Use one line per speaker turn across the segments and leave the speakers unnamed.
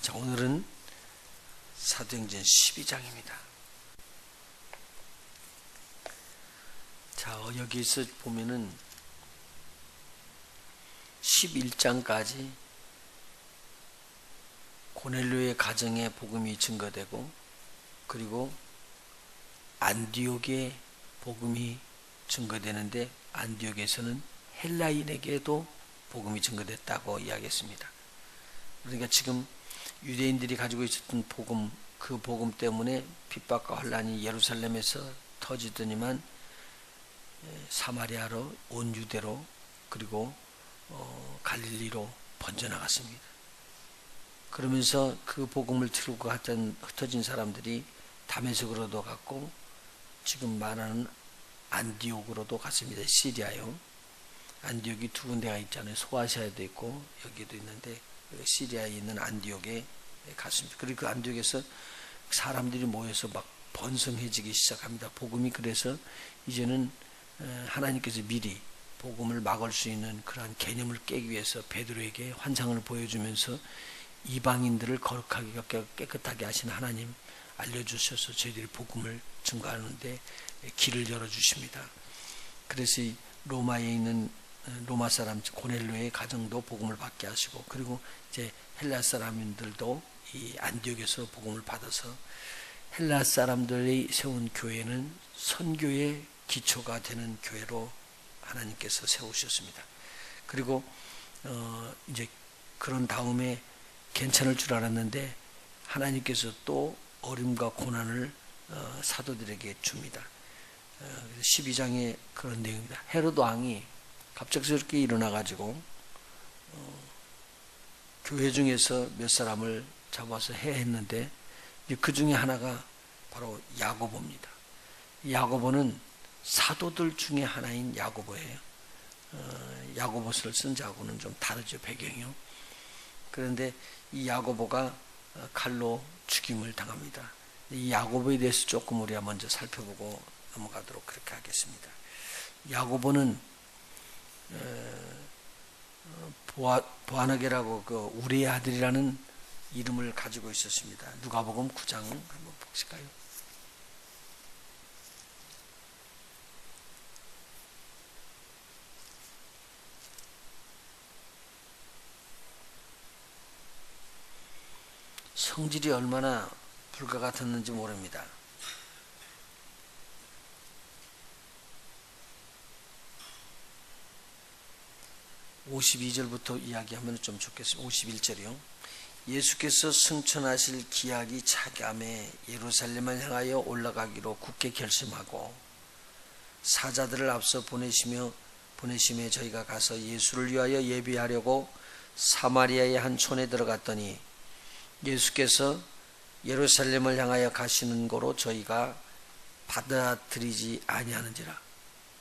자, 오늘은 사도행전 12장입니다. 자, 여기서 보면은 11장까지 고넬료의 가정에 복음이 증거되고, 그리고 안디옥에 복음이 증거되는데, 안디옥에서는 헬라인에게도 복음이 증거됐다고 이야기했습니다. 그러니까 지금 유대인들이 가지고 있었던 복음, 그 복음 때문에 핍박과 혼란이 예루살렘에서 터지더니만 사마리아로, 온 유대로, 그리고 갈릴리로 번져나갔습니다. 그러면서 그 복음을 들고 흩어진 사람들이 다메섹으로도 갔고, 지금 말하는 안디옥으로도 갔습니다. 시리아요. 안디옥이 두 군데가 있잖아요. 소아시아에도 있고 여기도 있는데, 시리아에 있는 안디옥에 갔습니다. 그리고 그 안디옥에서 사람들이 모여서 막 번성해지기 시작합니다. 복음이. 그래서 이제는 하나님께서 미리 복음을 막을 수 있는 그러한 개념을 깨기 위해서 베드로에게 환상을 보여주면서 이방인들을 거룩하게 깨끗하게 하신 하나님 알려주셔서 저희들이 복음을 증거하는데 길을 열어주십니다. 그래서 이 로마에 있는 로마 사람 고넬료의 가정도 복음을 받게 하시고, 그리고 이제 헬라 사람들도 이 안디옥에서 복음을 받아서 헬라 사람들이 세운 교회는 선교의 기초가 되는 교회로 하나님께서 세우셨습니다. 그리고 이제 그런 다음에 괜찮을 줄 알았는데 하나님께서 또 어림과 고난을 사도들에게 줍니다. 12장에 그런 내용입니다. 헤로드 왕이 갑작스럽게 일어나가지고 교회 중에서 몇 사람을 잡아서 해했는데, 그 중에 하나가 바로 야고보입니다. 야고보는 사도들 중에 하나인 야고보예요. 야고보서를 쓴 자하고는 좀 다르죠, 배경이요. 그런데 이 야고보가 칼로 죽임을 당합니다. 이 야고보에 대해서 조금 우리가 먼저 살펴보고 넘어가도록 그렇게 하겠습니다. 야고보는 보아너게라고 그 우리의 아들이라는 이름을 가지고 있었습니다. 누가복음 9장 한번 보실까요? 성질이 얼마나 불과 같았는지 모릅니다. (52절부터) 이야기하면 좀 좋겠습니다. 51절이요. 예수께서 승천하실 기약이 차감해 예루살렘을 향하여 올라가기로 굳게 결심하고 사자들을 앞서 보내심에 저희가 가서 예수를 위하여 예비하려고 사마리아의 한 촌에 들어갔더니, 예수께서 예루살렘을 향하여 가시는 거로 저희가 받아들이지 아니하는지라.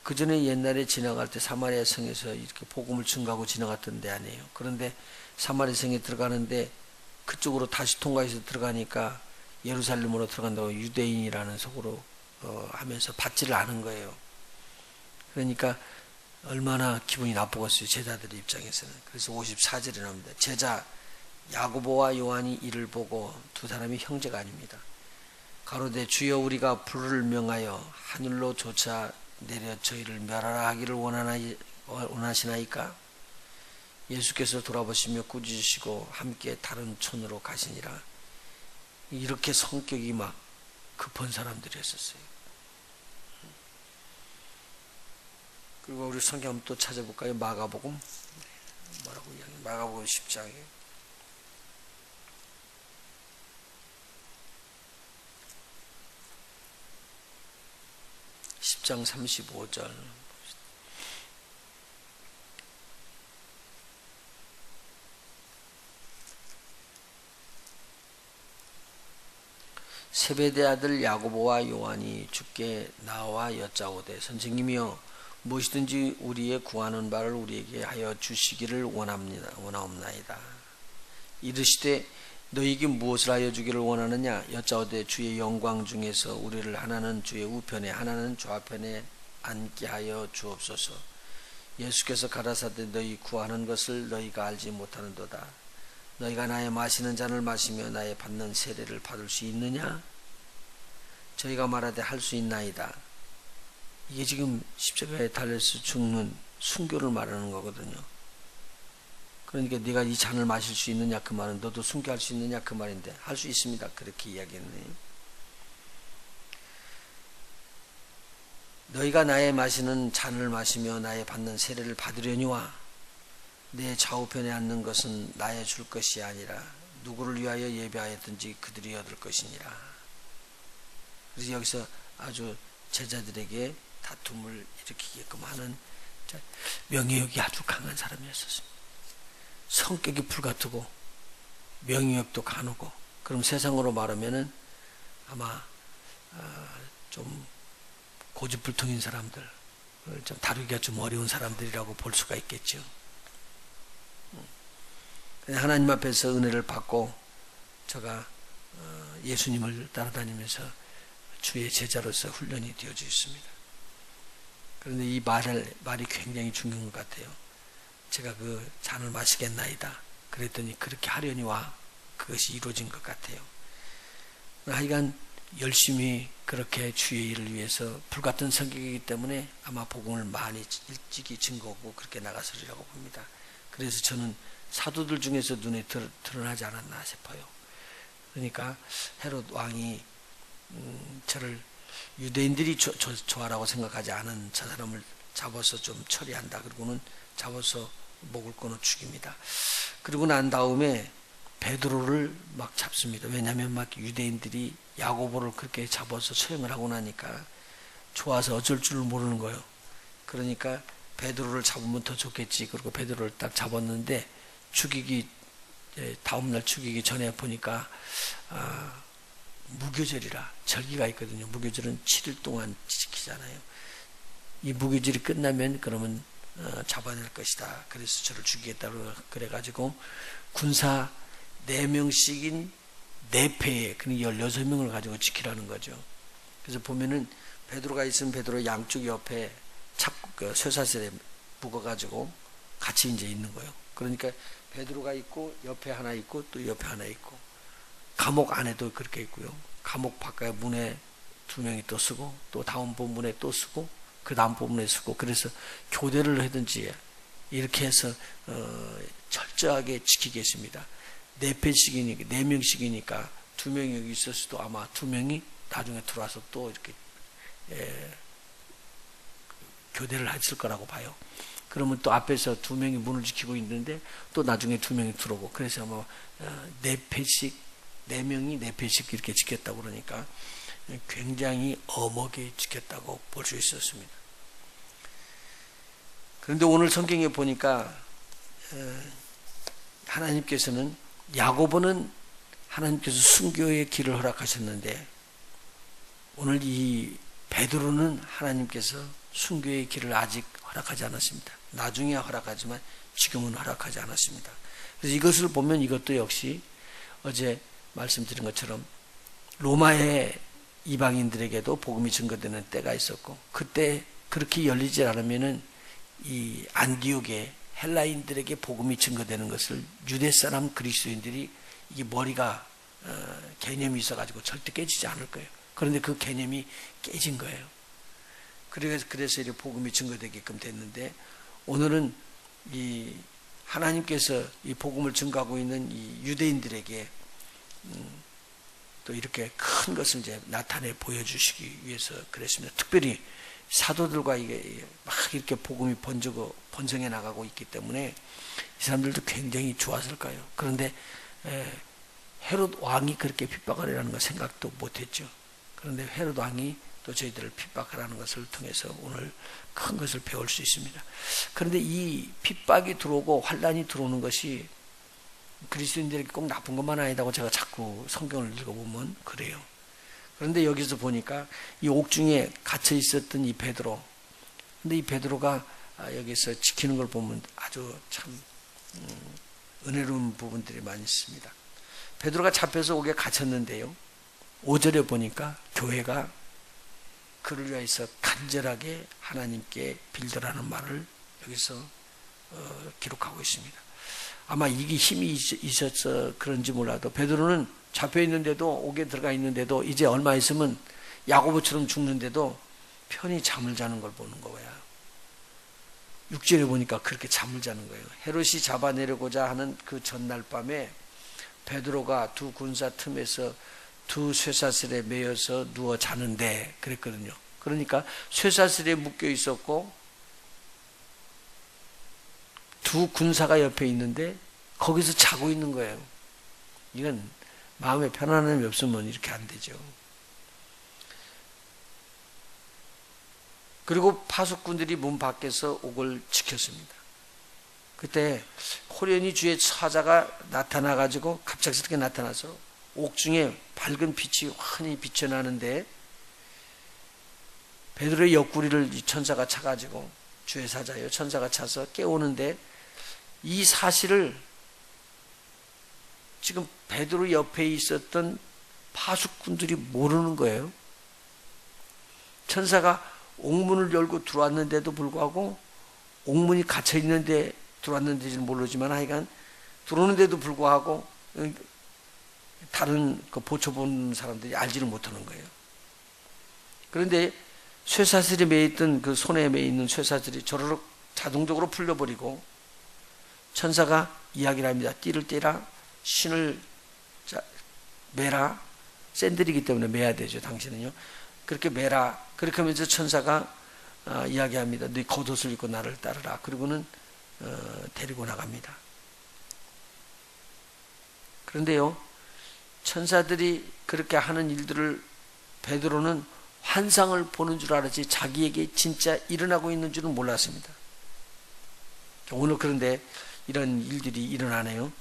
그 전에 옛날에 지나갈 때 사마리아 성에서 이렇게 복음을 증거하고 지나갔던 데 아니에요. 그런데 사마리아 성에 들어가는데 그쪽으로 다시 통과해서 들어가니까 예루살렘으로 들어간다고 유대인이라는 속으로 하면서 받지를 않은 거예요. 그러니까 얼마나 기분이 나쁘겠어요, 제자들 입장에서는. 그래서 54절에 나옵니다. 제자 야고보와 요한이 이를 보고, 두 사람이 형제가 아닙니다, 가로되 주여 우리가 불을 명하여 하늘로 조차 내려 저희를 멸하라 하기를 원하시나이까? 예수께서 돌아보시며 꾸짖으시고 함께 다른 촌으로 가시니라. 이렇게 성격이 막 급한 사람들이었어요. 그리고 우리 성경 한번 또 찾아볼까요? 마가복음. 뭐라고 이야기해요? 마가복음 10장에 10장 35절. 세베대 아들 야고보와 요한이 주께 나와 여짜오되, 선생님이여 무엇이든지 우리의 구하는 바를 우리에게 하여 주시기를 원하옵나이다. 이르시되 너희에게 무엇을 하여 주기를 원하느냐? 여짜오되 주의 영광 중에서 우리를 하나는 주의 우편에 하나는 좌편에 앉게 하여 주옵소서. 예수께서 가라사대 너희 구하는 것을 너희가 알지 못하는도다. 너희가 나의 마시는 잔을 마시며 나의 받는 세례를 받을 수 있느냐? 저희가 말하되 할 수 있나이다. 이게 지금 십자가에 달려서 죽는 순교를 말하는 거거든요. 그러니까 네가 이 잔을 마실 수 있느냐 그 말은 너도 순교할 수 있느냐 그 말인데 할 수 있습니다. 그렇게 이야기했네요. 너희가 나의 마시는 잔을 마시며 나의 받는 세례를 받으려니와 내 좌우편에 앉는 것은 나의 줄 것이 아니라 누구를 위하여 예배하였든지 그들이 얻을 것이니라. 그래서 여기서 아주 제자들에게 다툼을 일으키게끔 하는 명예욕이 아주 강한 사람이었습니다. 성격이 불같고 명예욕도 가누고, 그럼 세상으로 말하면은 아마 좀 고집불통인 사람들, 좀 다루기가 좀 어려운 사람들이라고 볼 수가 있겠죠. 하나님 앞에서 은혜를 받고 제가 예수님을 따라다니면서 주의 제자로서 훈련이 되어져 있습니다. 그런데 이 말이 굉장히 중요한 것 같아요. 제가 그 잔을 마시겠나이다 그랬더니 그렇게 하려니와 그것이 이루어진 것 같아요. 하여간 열심히 그렇게 주의 일을 위해서 불같은 성격이기 때문에 아마 복음을 많이 일찍이 증거하고 그렇게 나갔으리라고 봅니다. 그래서 저는 사도들 중에서 눈에 드러나지 않았나 싶어요. 그러니까 헤롯 왕이 저를 유대인들이 좋아라고 생각하지 않은 저 사람을 잡아서 좀 처리한다. 그리고는 잡아서 목을 끊어 죽입니다. 그리고 난 다음에 베드로를 막 잡습니다. 왜냐하면 막 유대인들이 야고보를 그렇게 잡아서 처형을 하고 나니까 좋아서 어쩔 줄 모르는 거예요. 그러니까 베드로를 잡으면 더 좋겠지. 그리고 베드로를 딱 잡았는데 다음날 죽이기 전에 보니까 무교절이라 절기가 있거든요. 무교절은 7일 동안 지키잖아요. 이 무교절이 끝나면 그러면 잡아낼 것이다. 그래서 저를 죽이겠다고 그래가지고 군사 4명씩인 4패에 그러니까 16명을 가지고 지키라는 거죠. 그래서 보면은 베드로가 있으면 베드로 양쪽 옆에 쇠사슬에 묶어가지고 같이 이제 있는 거예요. 그러니까 베드로가 있고 옆에 하나 있고 또 옆에 하나 있고, 감옥 안에도 그렇게 있고요. 감옥 바깥에 문에 2명이 또 쓰고 또 다음 본문에 또 쓰고 그 다음 본문에 쓰고, 그래서 교대를 하든지 이렇게 해서 철저하게 지키겠습니다. 4패씩이니까 4명씩이니까 2명이 여기 있었어도 아마 2명이 나중에 들어와서 또 이렇게 교대를 했을 거라고 봐요. 그러면 또 앞에서 2명이 문을 지키고 있는데 또 나중에 2명이 들어오고, 그래서 뭐 4패씩 4명이 4패씩 이렇게 지켰다고 그러니까 굉장히 엄하게 지켰다고 볼 수 있었습니다. 그런데 오늘 성경에 보니까 하나님께서는 야고보는 하나님께서 순교의 길을 허락하셨는데 오늘 이 베드로는 하나님께서 순교의 길을 아직 허락하지 않았습니다. 나중에 허락하지만 지금은 허락하지 않았습니다. 그래서 이것을 보면 이것도 역시 어제 말씀드린 것처럼 로마의 이방인들에게도 복음이 증거되는 때가 있었고, 그때 그렇게 열리지 않으면은 이 안디옥의 헬라인들에게 복음이 증거되는 것을 유대 사람 그리스도인들이 이게 머리가 개념이 있어가지고 절대 깨지지 않을 거예요. 그런데 그 개념이 깨진 거예요. 그래서 이렇게 복음이 증거되게끔 됐는데, 오늘은 이 하나님께서 이 복음을 증거하고 있는 이 유대인들에게 또 이렇게 큰 것을 이제 나타내 보여주시기 위해서 그랬습니다. 특별히 사도들과 이게 막 이렇게 복음이 번성해 나가고 있기 때문에 이 사람들도 굉장히 좋았을 거예요. 그런데 헤롯 왕이 그렇게 핍박하려는 걸 생각도 못했죠. 그런데 헤롯 왕이 또 저희들을 핍박하라는 것을 통해서 오늘 큰 것을 배울 수 있습니다. 그런데 이 핍박이 들어오고 환란이 들어오는 것이 그리스도인들에게 꼭 나쁜 것만 아니다고 제가 자꾸 성경을 읽어보면 그래요. 그런데 여기서 보니까 이 옥중에 갇혀 있었던 이 베드로, 근데 이 베드로가 여기서 지키는 걸 보면 아주 참 은혜로운 부분들이 많이 있습니다. 베드로가 잡혀서 옥에 갇혔는데요, 5절에 보니까 교회가 그를 위해서 간절하게 하나님께 빌더라는 말을 여기서 기록하고 있습니다. 아마 이게 힘이 있어서 그런지 몰라도 베드로는 잡혀 있는데도, 옥에 들어가 있는데도, 이제 얼마 있으면 야고보처럼 죽는데도 편히 잠을 자는 걸 보는 거야. 6절에 보니까 그렇게 잠을 자는 거예요. 헤롯이 잡아내려고자 하는 그 전날 밤에 베드로가 두 군사 틈에서 두 쇠사슬에 매여서 누워 자는데 그랬거든요. 그러니까 쇠사슬에 묶여 있었고 두 군사가 옆에 있는데 거기서 자고 있는 거예요. 이건 마음에 편안함이 없으면 이렇게 안 되죠. 그리고 파수꾼들이 문 밖에서 옥을 지켰습니다. 그때 호련히 주의 사자가 나타나가지고 갑작스럽게 나타나서 옥 중에 밝은 빛이 환히 비쳐나는데 베드로의 옆구리를 이 천사가 차가지고, 주의 사자예요, 천사가 차서 깨우는데 이 사실을 지금 베드로 옆에 있었던 파수꾼들이 모르는 거예요. 천사가 옥문을 열고 들어왔는데도 불구하고, 옥문이 갇혀 있는데 들어왔는지는 모르지만 하여간 들어오는데도 불구하고 다른 그 보초본 사람들이 알지를 못하는 거예요. 그런데 쇠사슬이 매있던 그 손에 매있는 쇠사슬이 저르륵 자동적으로 풀려버리고 천사가 이야기를 합니다. 띠를 떼라, 신을 매라. 샌들이기 때문에 매야 되죠, 당신은요. 그렇게 매라. 그렇게 하면서 천사가 이야기합니다. 네 겉옷을 입고 나를 따르라. 그리고는 데리고 나갑니다. 그런데요, 천사들이 그렇게 하는 일들을 베드로는 환상을 보는 줄 알았지 자기에게 진짜 일어나고 있는 줄은 몰랐습니다. 오늘 그런데 이런 일들이 일어나네요.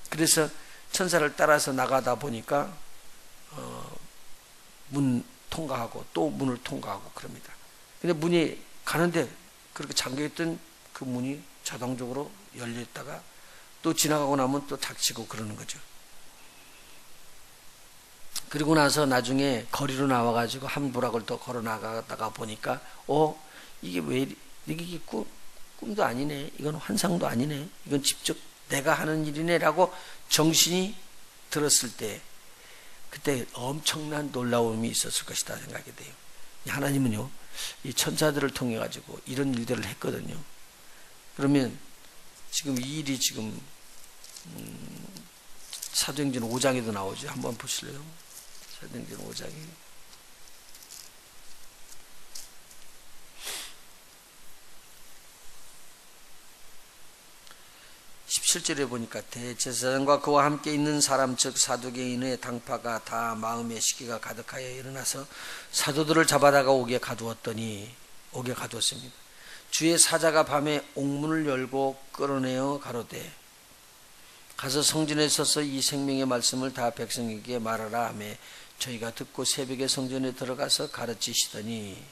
그래서 천사를 따라서 나가다 보니까 문 통과하고 또 문을 통과하고 그럽니다. 근데 문이 가는데 그렇게 잠겨있던 그 문이 자동적으로 열렸다가 또 지나가고 나면 또 닫히고 그러는 거죠. 그리고 나서 나중에 거리로 나와가지고 한 부락을 더 걸어 나가다가 보니까 이게 왜 이게 꿈도 아니네, 이건 환상도 아니네, 이건 직접 내가 하는 일이네 라고 정신이 들었을 때 그때 엄청난 놀라움이 있었을 것이다 생각이 돼요. 하나님은요, 이 천사들을 통해 가지고 이런 일들을 했거든요. 그러면 지금 이 일이 지금 사도행전 5장에도 나오죠. 한번 보실래요? 사도행전 5장에 17절에 보니까 대제사장과 그와 함께 있는 사람 즉 사두개인의 당파가 다 마음의 시기가 가득하여 일어나서 사도들을 잡아다가 옥에 가두었습니다. 주의 사자가 밤에 옥문을 열고 끌어내어 가로되 가서 성전에 서서 이 생명의 말씀을 다 백성에게 말하라 하며 저희가 듣고 새벽에 성전에 들어가서 가르치시더니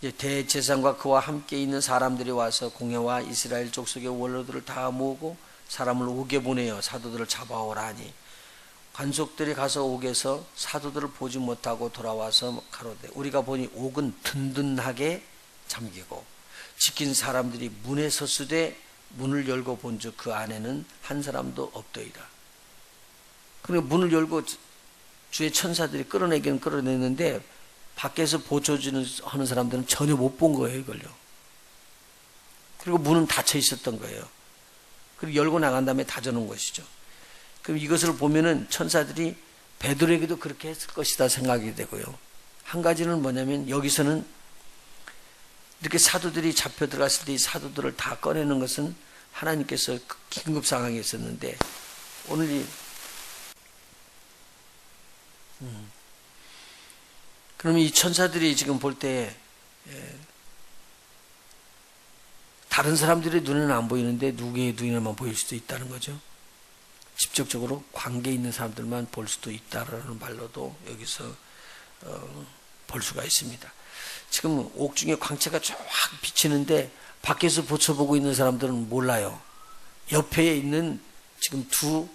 이제 대제사장과 그와 함께 있는 사람들이 와서 공회와 이스라엘 족속의 원로들을 다 모으고 사람을 옥에 보내어 사도들을 잡아오라 하니 관속들이 가서 옥에서 사도들을 보지 못하고 돌아와서 가로되 우리가 보니 옥은 든든하게 잠기고 지킨 사람들이 문에 섰으되 문을 열고 본즉 그 안에는 한 사람도 없더이다. 그러니까 문을 열고 주의 천사들이 끌어내기는 끌어냈는데 밖에서 보초주는 하는 사람들은 전혀 못 본 거예요, 이걸요. 그리고 문은 닫혀 있었던 거예요. 그리고 열고 나간 다음에 닫아놓은 것이죠. 그럼 이것을 보면은 천사들이 베드로에게도 그렇게 했을 것이다 생각이 되고요. 한 가지는 뭐냐면 여기서는 이렇게 사도들이 잡혀 들어갔을 때 이 사도들을 다 꺼내는 것은 하나님께서 긴급 상황이 있었는데 오늘 그러면 이 천사들이 지금 볼 때 다른 사람들의 눈에는 안 보이는데 누구의 눈에만 보일 수도 있다는 거죠. 직접적으로 관계 있는 사람들만 볼 수도 있다라는 말로도 여기서 볼 수가 있습니다. 지금 옥 중에 광채가 쫙 비치는데 밖에서 보쳐보고 있는 사람들은 몰라요. 옆에 있는 지금 두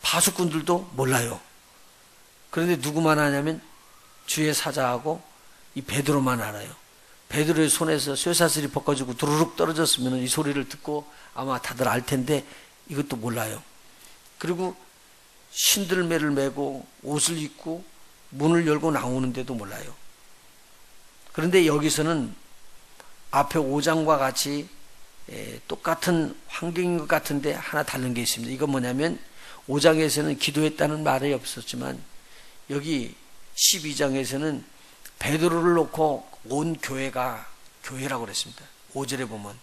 파수꾼들도 몰라요. 그런데 누구만 아냐면 주의 사자하고 이 베드로만 알아요. 베드로의 손에서 쇠사슬이 벗겨지고 두루룩 떨어졌으면 이 소리를 듣고 아마 다들 알 텐데 이것도 몰라요. 그리고 신들매를 메고 옷을 입고 문을 열고 나오는데도 몰라요. 그런데 여기서는 앞에 5장과 같이 똑같은 환경인 것 같은데 하나 다른 게 있습니다. 이건 뭐냐면 5장에서는 기도했다는 말이 없었지만 여기 12장에서는 베드로를 놓고 온 교회가, 교회라고 그랬습니다. 5절에 보면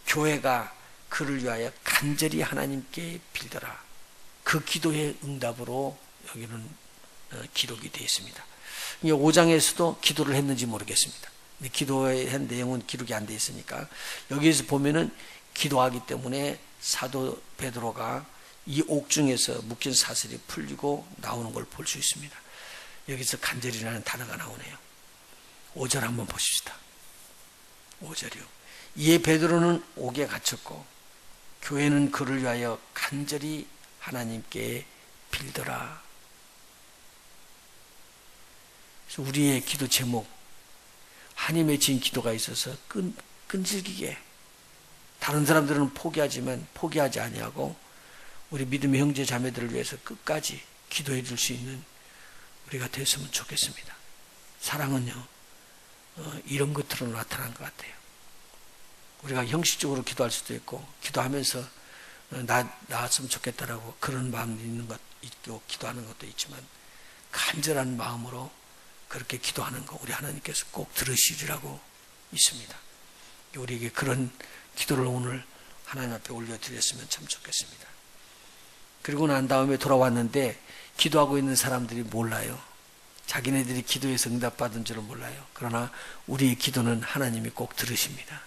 교회가 그를 위하여 간절히 하나님께 빌더라. 그 기도의 응답으로 여기는 기록이 되어 있습니다. 5장에서도 기도를 했는지 모르겠습니다. 근데 기도의 한 내용은 기록이 안 되어 있으니까 여기에서 보면은 기도하기 때문에 사도 베드로가 이 옥중에서 묶인 사슬이 풀리고 나오는 걸 볼 수 있습니다. 여기서 간절히라는 단어가 나오네요. 5절 한번 보십시다. 5절이요. 이에 베드로는 옥에 갇혔고 교회는 그를 위하여 간절히 하나님께 빌더라. 그래서 우리의 기도 제목, 한이 맺힌 기도가 있어서 끈질기게, 다른 사람들은 포기하지만 포기하지 아니하고 우리 믿음의 형제 자매들을 위해서 끝까지 기도해 줄 수 있는 우리가 됐으면 좋겠습니다. 사랑은요, 이런 것들로 나타난 것 같아요. 우리가 형식적으로 기도할 수도 있고 기도하면서 나았으면 좋겠다라고 그런 마음이 있는 것 있고 기도하는 것도 있지만 간절한 마음으로 그렇게 기도하는 거 우리 하나님께서 꼭 들으시리라고 있습니다. 우리에게 그런 기도를 오늘 하나님 앞에 올려드렸으면 참 좋겠습니다. 그리고 난 다음에 돌아왔는데 기도하고 있는 사람들이 몰라요. 자기네들이 기도해서 응답받은 줄은 몰라요. 그러나 우리의 기도는 하나님이 꼭 들으십니다.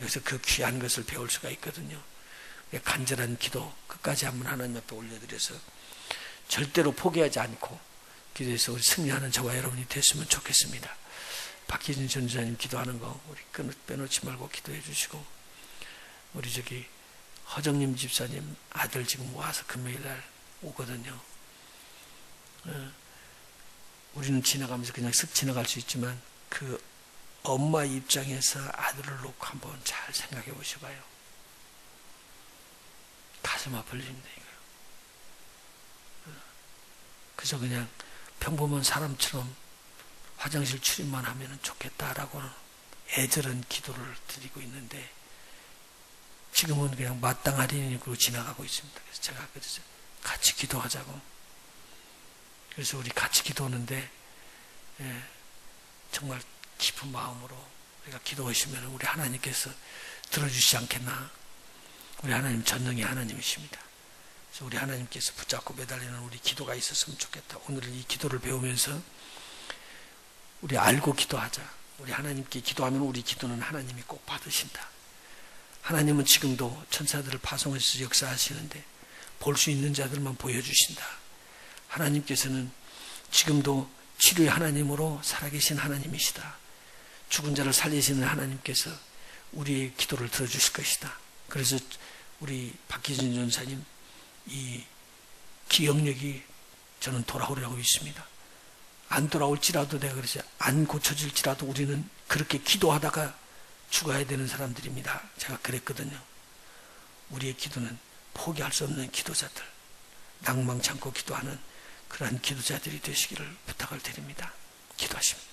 여기서 그 귀한 것을 배울 수가 있거든요. 간절한 기도 끝까지 한번 하나님 앞에 올려드려서 절대로 포기하지 않고 기도해서 우리 승리하는 저와 여러분이 됐으면 좋겠습니다. 박희진 전도사님 기도하는 거 우리 빼놓지 말고 기도해 주시고, 우리 저기 허정님 집사님 아들 지금 와서 금요일날 오거든요. 우리는 지나가면서 그냥 쓱 지나갈 수 있지만 그 엄마 입장에서 아들을 놓고 한번 잘 생각해 보셔봐요. 가슴 아플립니다. 이거 그저 그냥 평범한 사람처럼 화장실 출입만 하면 좋겠다라고는 애절한 기도를 드리고 있는데 지금은 그냥 마땅하리니로 지나가고 있습니다. 그래서 제가 그래서 같이 기도하자고. 그래서 우리 같이 기도하는데 정말 깊은 마음으로 우리가 기도하시면 우리 하나님께서 들어주시지 않겠나. 우리 하나님 전능의 하나님이십니다. 그래서 우리 하나님께서 붙잡고 매달리는 우리 기도가 있었으면 좋겠다. 오늘 이 기도를 배우면서 우리 알고 기도하자. 우리 하나님께 기도하면 우리 기도는 하나님이 꼭 받으신다. 하나님은 지금도 천사들을 파송하셔서 역사하시는데 볼 수 있는 자들만 보여주신다. 하나님께서는 지금도 치료의 하나님으로 살아계신 하나님이시다. 죽은 자를 살리시는 하나님께서 우리의 기도를 들어주실 것이다. 그래서 우리 박희진 전사님 이 기억력이 저는 돌아오려고 있습니다. 안 돌아올지라도 내가 그래서 안 고쳐질지라도 우리는 그렇게 기도하다가 죽어야 되는 사람들입니다. 제가 그랬거든요. 우리의 기도는 포기할 수 없는 기도자들, 낭망치 않고 기도하는 그러한 기도자들이 되시기를 부탁을 드립니다. 기도하십니다.